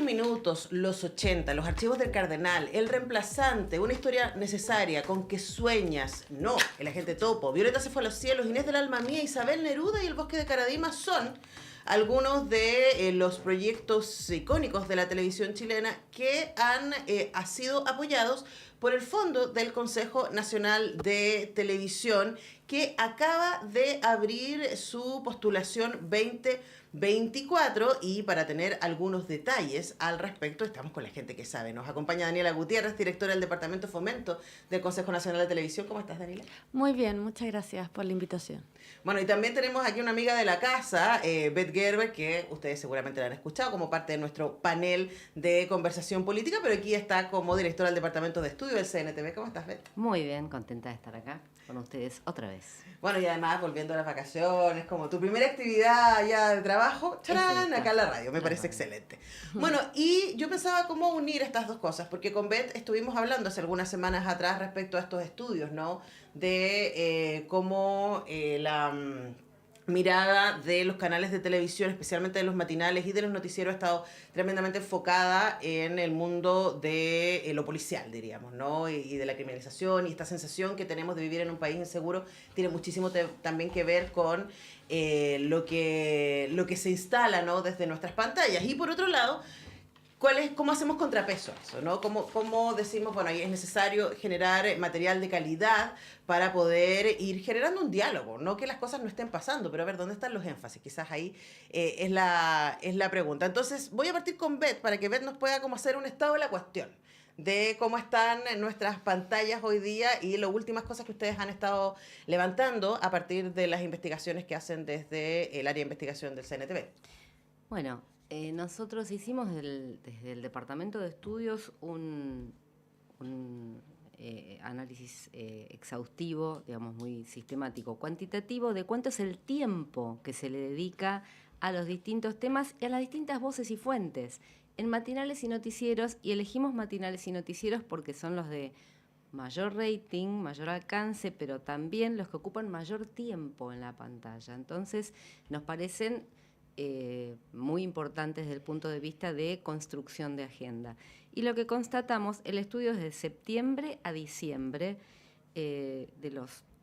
minutos, los 80, los archivos del Cardenal, El Reemplazante, Una historia necesaria, Con que sueñas, No, El agente topo, Violeta se fue a los cielos, Inés del alma mía, Isabel Neruda y El bosque de Caradima son algunos de los proyectos icónicos de la televisión chilena que han sido apoyados por el Fondo del Consejo Nacional de Televisión, que acaba de abrir su postulación 2024, y para tener algunos detalles al respecto estamos con la gente que sabe. Nos acompaña Daniela Gutiérrez, directora del Departamento de Fomento del Consejo Nacional de Televisión. ¿Cómo estás, Daniela? Muy bien, muchas gracias por la invitación. Bueno, y también tenemos aquí una amiga de la casa, Beth Gerber, que ustedes seguramente la han escuchado como parte de nuestro panel de conversación política, pero aquí está como directora del Departamento de Estudio del CNTV. ¿Cómo estás, Beth? Muy bien, contenta de estar acá con ustedes otra vez. Bueno, y además volviendo a las vacaciones, como tu primera actividad ya de trabajo, ¡charán!, acá en la radio, me parece excelente. Bueno, y yo pensaba cómo unir estas dos cosas, porque con Beth estuvimos hablando hace algunas semanas atrás respecto a estos estudios, ¿no? De cómo la mirada de los canales de televisión, especialmente de los matinales y de los noticieros, ha estado tremendamente enfocada en el mundo de lo policial, diríamos, ¿no? Y de la criminalización, y esta sensación que tenemos de vivir en un país inseguro tiene muchísimo también que ver con lo que se instala, ¿no?, desde nuestras pantallas. Y por otro lado, ¿cómo hacemos contrapeso a eso, ¿no? ¿Cómo decimos, bueno, ahí es necesario generar material de calidad para poder ir generando un diálogo? No que las cosas no estén pasando, pero a ver, ¿dónde están los énfasis? Quizás ahí es la pregunta. Entonces, voy a partir con Beth para que Beth nos pueda como hacer un estado de la cuestión de cómo están nuestras pantallas hoy día y las últimas cosas que ustedes han estado levantando a partir de las investigaciones que hacen desde el área de investigación del CNTV. Bueno, nosotros hicimos desde el Departamento de Estudios un análisis exhaustivo, digamos, muy sistemático, cuantitativo, de cuánto es el tiempo que se le dedica a los distintos temas y a las distintas voces y fuentes en matinales y noticieros, y elegimos matinales y noticieros porque son los de mayor rating, mayor alcance, pero también los que ocupan mayor tiempo en la pantalla. Entonces, nos parecen muy importantes desde el punto de vista de construcción de agenda. Y lo que constatamos, el estudio es de septiembre a diciembre,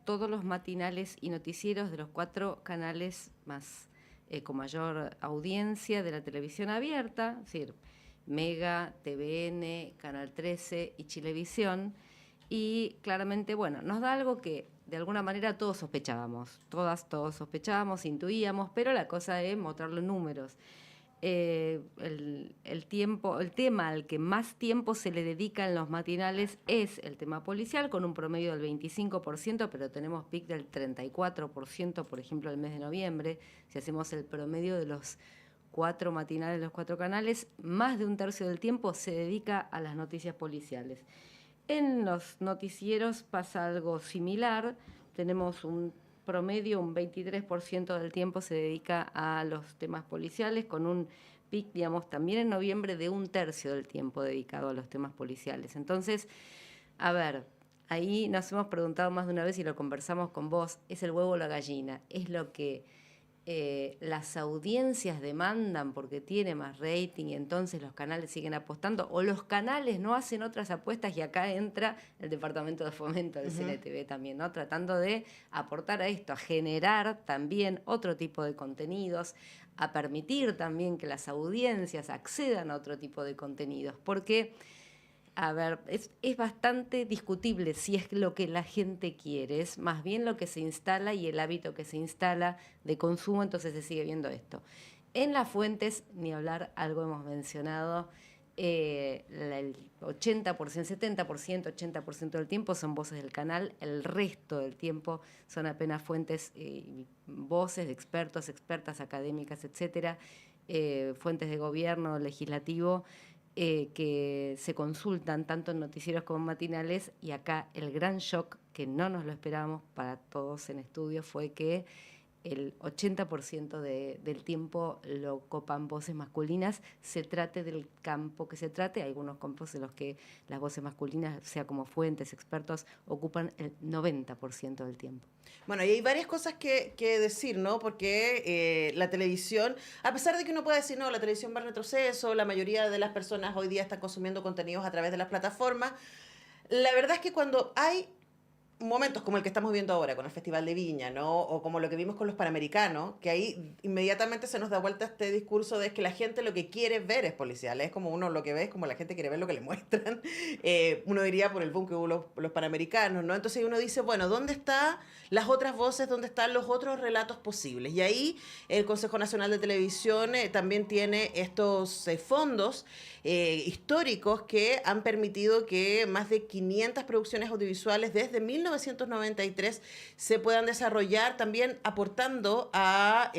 todos los matinales y noticieros de los 4 canales más con mayor audiencia de la televisión abierta, es decir, Mega, TVN, Canal 13 y Chilevisión. Y claramente, bueno, nos da algo que de alguna manera todos sospechábamos, todos sospechábamos, intuíamos, pero la cosa es mostrarlo en números. El tema al que más tiempo se le dedica en los matinales es el tema policial, con un promedio del 25%, pero tenemos pic del 34%, por ejemplo, el mes de noviembre. Si hacemos el promedio de los 4 matinales, los 4 canales, más de un tercio del tiempo se dedica a las noticias policiales. En los noticieros pasa algo similar, tenemos un promedio, un 23% del tiempo se dedica a los temas policiales, con un pic, digamos, también en noviembre de un tercio del tiempo dedicado a los temas policiales. Entonces, a ver, ahí nos hemos preguntado más de una vez y lo conversamos con vos, ¿es el huevo o la gallina? Es lo que las audiencias demandan porque tiene más rating y entonces los canales siguen apostando, o los canales no hacen otras apuestas, y acá entra el Departamento de Fomento del CNTV también, ¿no? Tratando de aportar a esto, a generar también otro tipo de contenidos, a permitir también que las audiencias accedan a otro tipo de contenidos, porque a ver, es bastante discutible si es lo que la gente quiere, es más bien lo que se instala y el hábito que se instala de consumo, entonces se sigue viendo esto. En las fuentes, ni hablar, algo hemos mencionado, el 80%, 70%, 80% del tiempo son voces del canal, el resto del tiempo son apenas fuentes, voces de expertos, expertas académicas, etcétera, fuentes de gobierno, legislativo, que se consultan tanto en noticieros como en matinales, y acá el gran shock, que no nos lo esperábamos para todos en estudio, fue que el 80% del tiempo lo copan voces masculinas, se trate del campo que se trate. Hay algunos campos en los que las voces masculinas, sea como fuentes, expertos, ocupan el 90% del tiempo. Bueno, y hay varias cosas que decir, ¿no? Porque la televisión, a pesar de que uno pueda decir, no, la televisión va en retroceso, la mayoría de las personas hoy día están consumiendo contenidos a través de las plataformas, la verdad es que cuando hay momentos como el que estamos viendo ahora con el Festival de Viña, ¿no? O como lo que vimos con los Panamericanos, que ahí inmediatamente se nos da vuelta este discurso de que la gente lo que quiere ver es policial, es como uno lo que ve, es como la gente quiere ver lo que le muestran. Uno diría por el boom que hubo los Panamericanos, ¿no? Entonces uno dice, bueno, ¿dónde están las otras voces? ¿Dónde están los otros relatos posibles? Y ahí el Consejo Nacional de Televisión también tiene estos fondos históricos que han permitido que más de 500 producciones audiovisuales desde 1993 se puedan desarrollar, también aportando a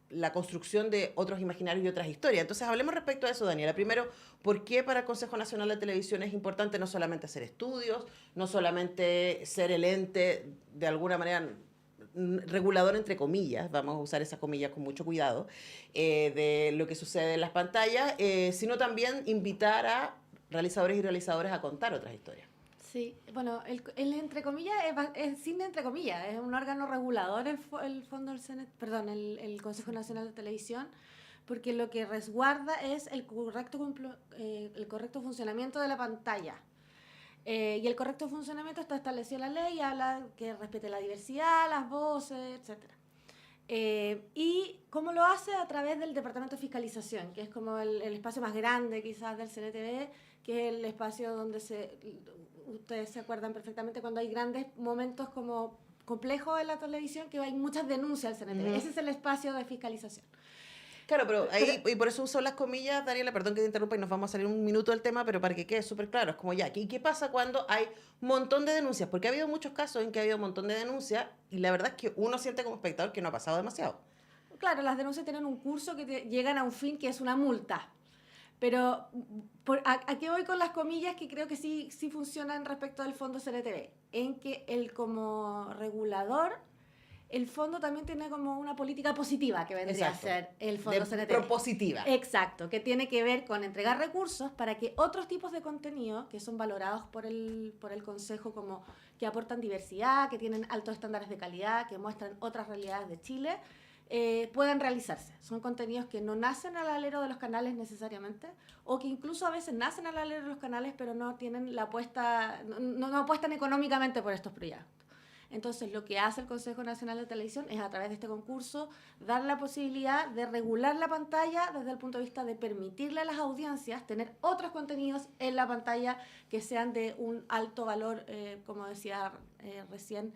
la construcción de otros imaginarios y otras historias. Entonces, hablemos respecto a eso, Daniela. Primero, ¿por qué para el Consejo Nacional de Televisión es importante no solamente hacer estudios, no solamente ser el ente de alguna manera regulador entre comillas, vamos a usar esas comillas con mucho cuidado, de lo que sucede en las pantallas, sino también invitar a realizadores y realizadoras a contar otras historias? Sí, bueno, el entre comillas es sin entre comillas, es un órgano regulador el fondo del perdón, el Consejo Nacional de Televisión, porque lo que resguarda es el correcto funcionamiento de la pantalla. Y el correcto funcionamiento está establecido en la ley, habla que respete la diversidad, las voces, etcétera. Y cómo lo hace a través del Departamento de Fiscalización, que es como el espacio más grande quizás del CNTV, que es el espacio donde ustedes se acuerdan perfectamente cuando hay grandes momentos como complejos en la televisión, que hay muchas denuncias al CNTV. Ese es el espacio de fiscalización. Claro, pero ahí, y por eso uso las comillas, Daniela, perdón que te interrumpa y nos vamos a salir un minuto del tema, pero para que quede súper claro, es como ya, ¿qué pasa cuando hay un montón de denuncias? Porque ha habido muchos casos en que ha habido un montón de denuncias y la verdad es que uno siente como espectador que no ha pasado demasiado. Claro, las denuncias tienen un curso que llegan a un fin que es una multa. Pero ¿a qué voy con las comillas que creo que sí funcionan respecto del fondo CNTV? En que él como regulador, el fondo también tiene como una política positiva que vendría a ser el fondo CNTV. Propositiva. Exacto, que tiene que ver con entregar recursos para que otros tipos de contenido que son valorados por el Consejo como que aportan diversidad, que tienen altos estándares de calidad, que muestran otras realidades de Chile, puedan realizarse. Son contenidos que no nacen al alero de los canales necesariamente, o que incluso a veces nacen al alero de los canales, pero no tienen la apuesta, no apuestan económicamente por estos proyectos. Entonces, lo que hace el Consejo Nacional de Televisión es, a través de este concurso, dar la posibilidad de regular la pantalla desde el punto de vista de permitirle a las audiencias tener otros contenidos en la pantalla que sean de un alto valor, como decía recién,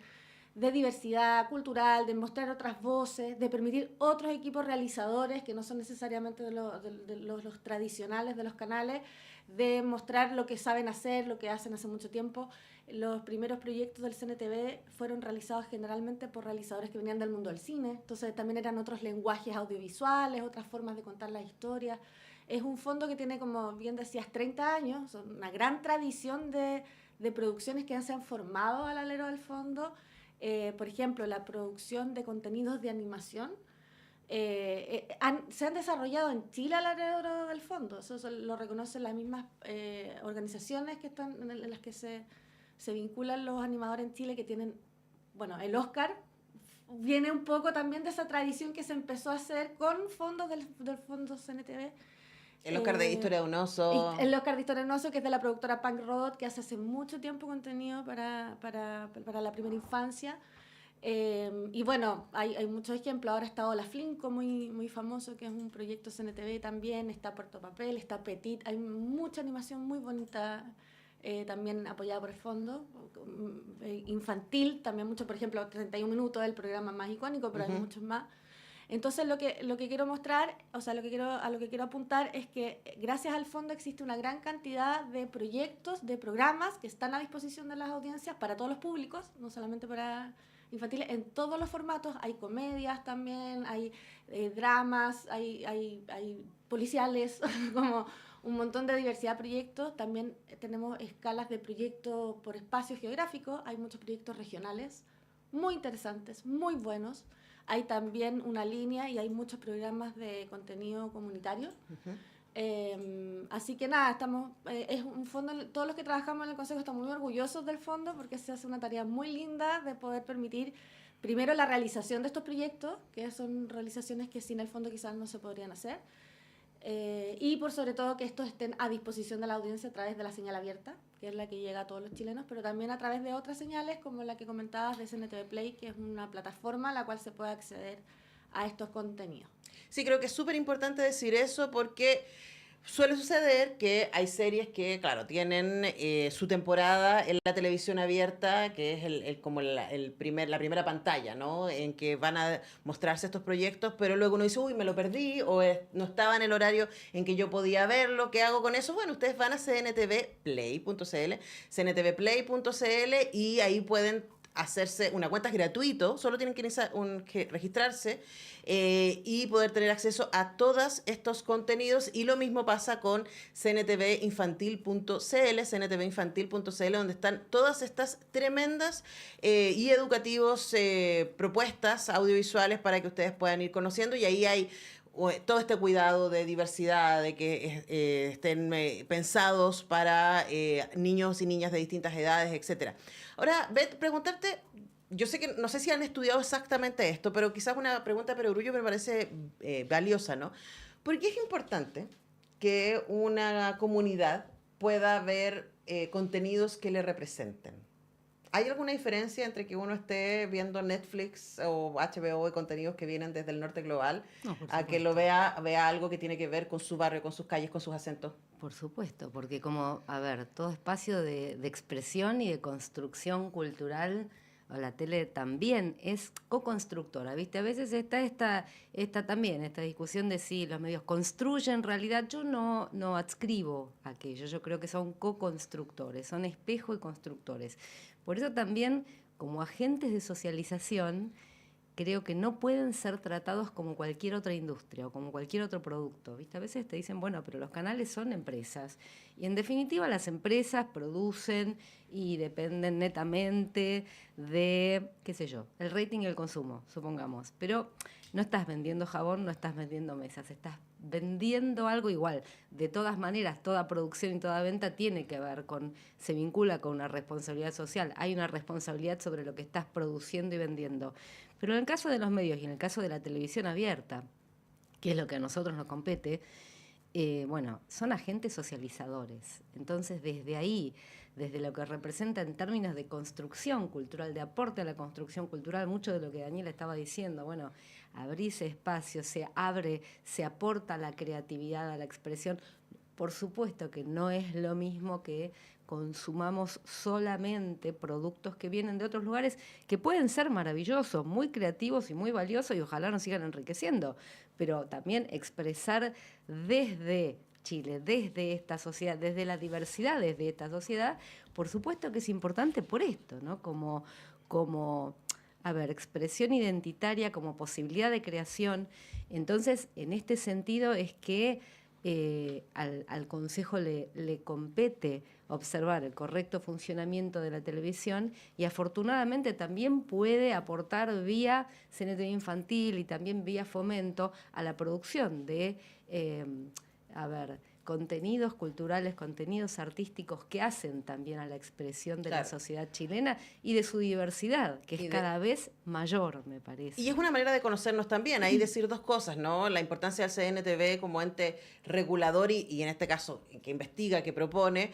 de diversidad cultural, de mostrar otras voces, de permitir otros equipos realizadores que no son necesariamente de los tradicionales de los canales, de mostrar lo que saben hacer, lo que hacen hace mucho tiempo. Los primeros proyectos del CNTV fueron realizados generalmente por realizadores que venían del mundo del cine, entonces también eran otros lenguajes audiovisuales, otras formas de contar las historias. Es un fondo que tiene, como bien decías, 30 años, una gran tradición de producciones que se han formado al alero del fondo. Por ejemplo, la producción de contenidos de animación se han desarrollado en Chile al alrededor del fondo. Eso lo reconocen las mismas organizaciones que están en las que se vinculan los animadores en Chile, que tienen, bueno, el Oscar viene un poco también de esa tradición que se empezó a hacer con fondos del fondo CNTV. El Oscar de Historia de un Oso. El Oscar de Historia de un Oso, que es de la productora Punk Road, que hace mucho tiempo contenido para la primera infancia. Y bueno, hay muchos ejemplos. Ahora está Hola Flinco, muy famoso, que es un proyecto CNTV también. Está Puerto Papel, está Petit. Hay mucha animación muy bonita, también apoyada por el fondo. Infantil, también mucho, por ejemplo, 31 minutos, el programa más icónico, pero hay muchos más. Entonces lo que quiero mostrar, o sea, a lo que quiero apuntar es que gracias al fondo existe una gran cantidad de proyectos, de programas que están a disposición de las audiencias para todos los públicos, no solamente para infantiles, en todos los formatos. Hay comedias también, hay dramas, hay policiales, como un montón de diversidad de proyectos. También tenemos escalas de proyectos por espacios geográficos, hay muchos proyectos regionales, muy interesantes, muy buenos. Hay también una línea y hay muchos programas de contenido comunitario. Así que nada, es un fondo, todos los que trabajamos en el Consejo estamos muy orgullosos del fondo porque se hace una tarea muy linda de poder permitir primero la realización de estos proyectos, que son realizaciones que sin el fondo quizás no se podrían hacer, y por sobre todo que estos estén a disposición de la audiencia a través de la señal abierta, que es la que llega a todos los chilenos, pero también a través de otras señales como la que comentabas de CNTV Play, que es una plataforma a la cual se puede acceder a estos contenidos. Sí, creo que es súper importante decir eso porque suele suceder que hay series que, claro, tienen su temporada en la televisión abierta, que es como la primera pantalla, ¿no? En que van a mostrarse estos proyectos, pero luego uno dice, uy, me lo perdí, o no estaba en el horario en que yo podía verlo, ¿qué hago con eso? Bueno, ustedes van a cntvplay.cl y ahí pueden hacerse una cuenta, es gratuito, solo tienen que registrarse y poder tener acceso a todos estos contenidos. Y lo mismo pasa con cntvinfantil.cl, donde están todas estas tremendas y educativos propuestas audiovisuales para que ustedes puedan ir conociendo, y ahí hay todo este cuidado de diversidad, de que estén pensados para niños y niñas de distintas edades, etcétera. Ahora, Beth, preguntarte, yo sé que no sé si han estudiado exactamente esto, pero quizás una pregunta de perogrullo me parece valiosa, ¿no? ¿Por qué es importante que una comunidad pueda ver contenidos que le representen? ¿Hay alguna diferencia entre que uno esté viendo Netflix o HBO y contenidos que vienen desde el norte global a que lo vea algo que tiene que ver con su barrio, con sus calles, con sus acentos? Por supuesto, porque como, a ver, todo espacio de expresión y de construcción cultural, o la tele también es co-constructora, ¿viste? A veces está esta discusión de si los medios construyen, en realidad yo no adscribo a aquello, yo creo que son co-constructores, son espejo y constructores. Por eso también, como agentes de socialización, creo que no pueden ser tratados como cualquier otra industria o como cualquier otro producto, ¿viste? A veces te dicen, bueno, pero los canales son empresas. Y en definitiva las empresas producen y dependen netamente de, qué sé yo, el rating y el consumo, supongamos. Pero no estás vendiendo jabón, no estás vendiendo mesas, estás vendiendo algo igual. De todas maneras, toda producción y toda venta tiene que ver se vincula con una responsabilidad social. Hay una responsabilidad sobre lo que estás produciendo y vendiendo. Pero en el caso de los medios y en el caso de la televisión abierta, que es lo que a nosotros nos compete, son agentes socializadores. Entonces, desde ahí, desde lo que representa en términos de construcción cultural, de aporte a la construcción cultural, mucho de lo que Daniela estaba diciendo, bueno, abrirse espacio, se aporta a la creatividad, a la expresión. Por supuesto que no es lo mismo que consumamos solamente productos que vienen de otros lugares que pueden ser maravillosos, muy creativos y muy valiosos y ojalá nos sigan enriqueciendo, pero también expresar desde Chile, desde esta sociedad, desde las diversidades de esta sociedad, por supuesto que es importante por esto, ¿no? Como expresión identitaria, como posibilidad de creación. Entonces, en este sentido es que al Consejo le compete observar el correcto funcionamiento de la televisión y afortunadamente también puede aportar vía CNTV Infantil y también vía Fomento a la producción de contenidos culturales, contenidos artísticos que hacen también a la expresión de la sociedad chilena y de su diversidad, que es cada vez mayor, me parece. Y es una manera de conocernos también, ahí decir dos cosas, ¿no? La importancia del CNTV como ente regulador y en este caso que investiga, que propone,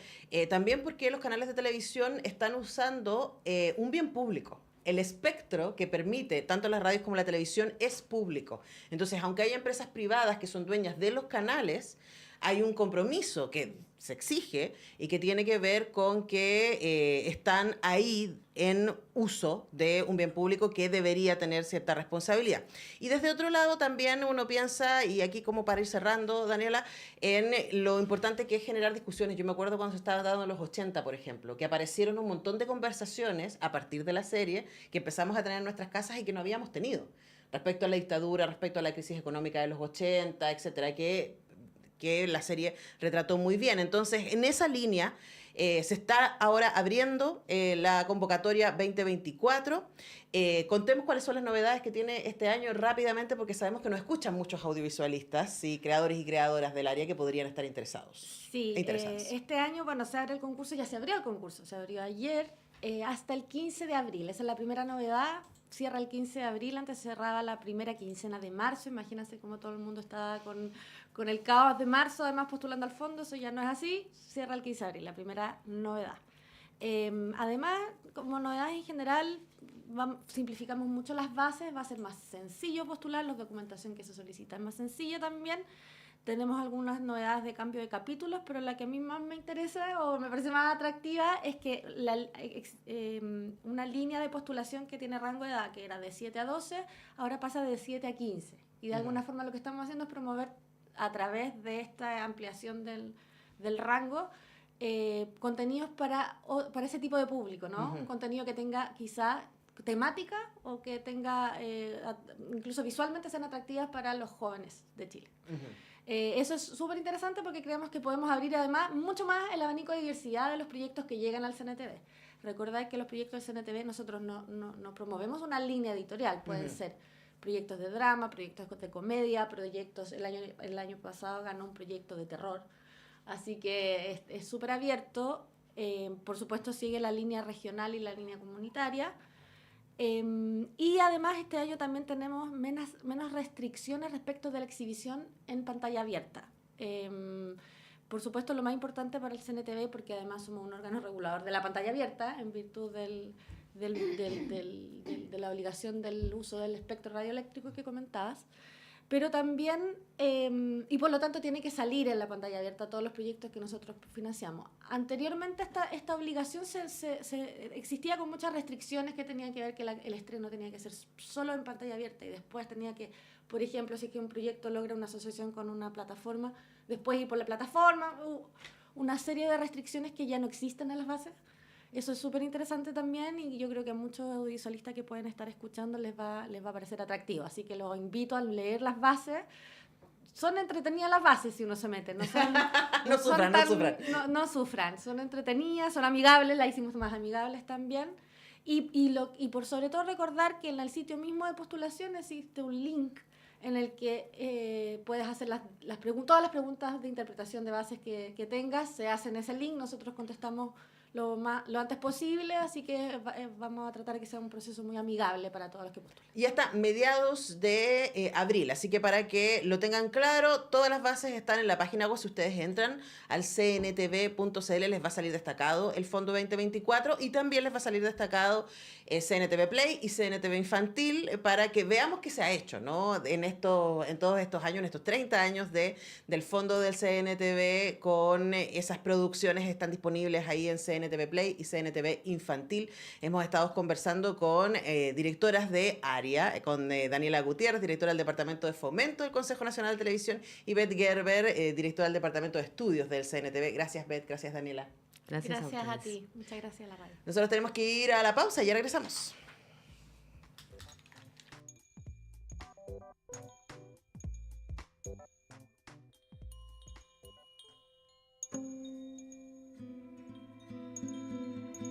también porque los canales de televisión están usando un bien público. El espectro que permite tanto las radios como la televisión es público. Entonces, aunque haya empresas privadas que son dueñas de los canales, hay un compromiso que se exige y que tiene que ver con que están ahí en uso de un bien público que debería tener cierta responsabilidad. Y desde otro lado también uno piensa, y aquí como para ir cerrando, Daniela, en lo importante que es generar discusiones. Yo me acuerdo cuando se estaba dando en los 80, por ejemplo, que aparecieron un montón de conversaciones a partir de la serie que empezamos a tener en nuestras casas y que no habíamos tenido. Respecto a la dictadura, respecto a la crisis económica de los 80, etcétera, que la serie retrató muy bien. Entonces, en esa línea, Se está ahora abriendo la convocatoria 2024. Contemos cuáles son las novedades que tiene este año rápidamente, porque sabemos que nos escuchan muchos audiovisualistas y creadores y creadoras del área que podrían estar interesados. Sí, Interesados. este año, bueno, se abre el concurso, ya se abrió el concurso, se abrió ayer hasta el 15 de abril. Esa es la primera novedad. Cierra el 15 de abril, antes cerraba la primera quincena de marzo. Imagínense cómo todo el mundo estaba con el caos de marzo, además postulando al fondo. Eso ya no es así. Cierra el 15 de abril, la primera novedad. Además, como novedades en general, simplificamos mucho las bases. Va a ser más sencillo postular, la documentación que se solicita es más sencilla también. Tenemos algunas novedades de cambio de capítulos, pero la que a mí más me interesa o me parece más atractiva es que una línea de postulación que tiene rango de edad, que era de 7 a 12, ahora pasa de 7 a 15. Y de alguna forma lo que estamos haciendo es promover a través de esta ampliación del rango contenidos para ese tipo de público, ¿no? Un contenido que tenga quizá temática o que tenga, incluso visualmente sean atractivas para los jóvenes de Chile. Eso es súper interesante porque creemos que podemos abrir además mucho más el abanico de diversidad de los proyectos que llegan al CNTV. Recordad que los proyectos del CNTV nosotros no promovemos una línea editorial, pueden ser proyectos de drama, proyectos de comedia, proyectos, el año pasado ganó un proyecto de terror, así que es súper abierto. Por supuesto sigue la línea regional y la línea comunitaria. Y además este año también tenemos menos restricciones respecto de la exhibición en pantalla abierta. Por supuesto, lo más importante para el CNTV, porque además somos un órgano regulador de la pantalla abierta en virtud de la obligación del uso del espectro radioeléctrico que comentabas, pero también, y por lo tanto tiene que salir en la pantalla abierta todos los proyectos que nosotros financiamos. Anteriormente esta obligación existía con muchas restricciones que tenían que ver que el estreno tenía que ser solo en pantalla abierta y después tenía que, por ejemplo, si es que un proyecto logra una asociación con una plataforma, después ir por la plataforma, una serie de restricciones que ya no existen en las bases. Eso es súper interesante también y yo creo que a muchos audiovisualistas que pueden estar escuchando les va a parecer atractivo. Así que los invito a leer las bases. Son entretenidas las bases si uno se mete. No sufran. Son entretenidas, son amigables, las hicimos más amigables también. Y por sobre todo recordar que en el sitio mismo de postulación existe un link en el que puedes hacer todas las preguntas de interpretación de bases que tengas, se hacen en ese link, nosotros contestamos lo antes posible, así que vamos a tratar de que sea un proceso muy amigable para todos los que postulan. Y hasta mediados de abril, así que para que lo tengan claro, todas las bases están en la página web. Si ustedes entran al cntv.cl les va a salir destacado el Fondo 2024 y también les va a salir destacado CNTV Play y CNTV Infantil para que veamos qué se ha hecho, ¿no? En todos estos años, en estos 30 años del Fondo del CNTV, con esas producciones están disponibles ahí en CNTV Play y CNTV Infantil. Hemos estado conversando con directoras de área, con Daniela Gutiérrez, directora del Departamento de Fomento del Consejo Nacional de Televisión, y Beth Gerber, directora del Departamento de Estudios del CNTV. Gracias, Beth. Gracias, Daniela. Gracias a ti. Muchas gracias a la radio. Nosotros tenemos que ir a la pausa y ya regresamos.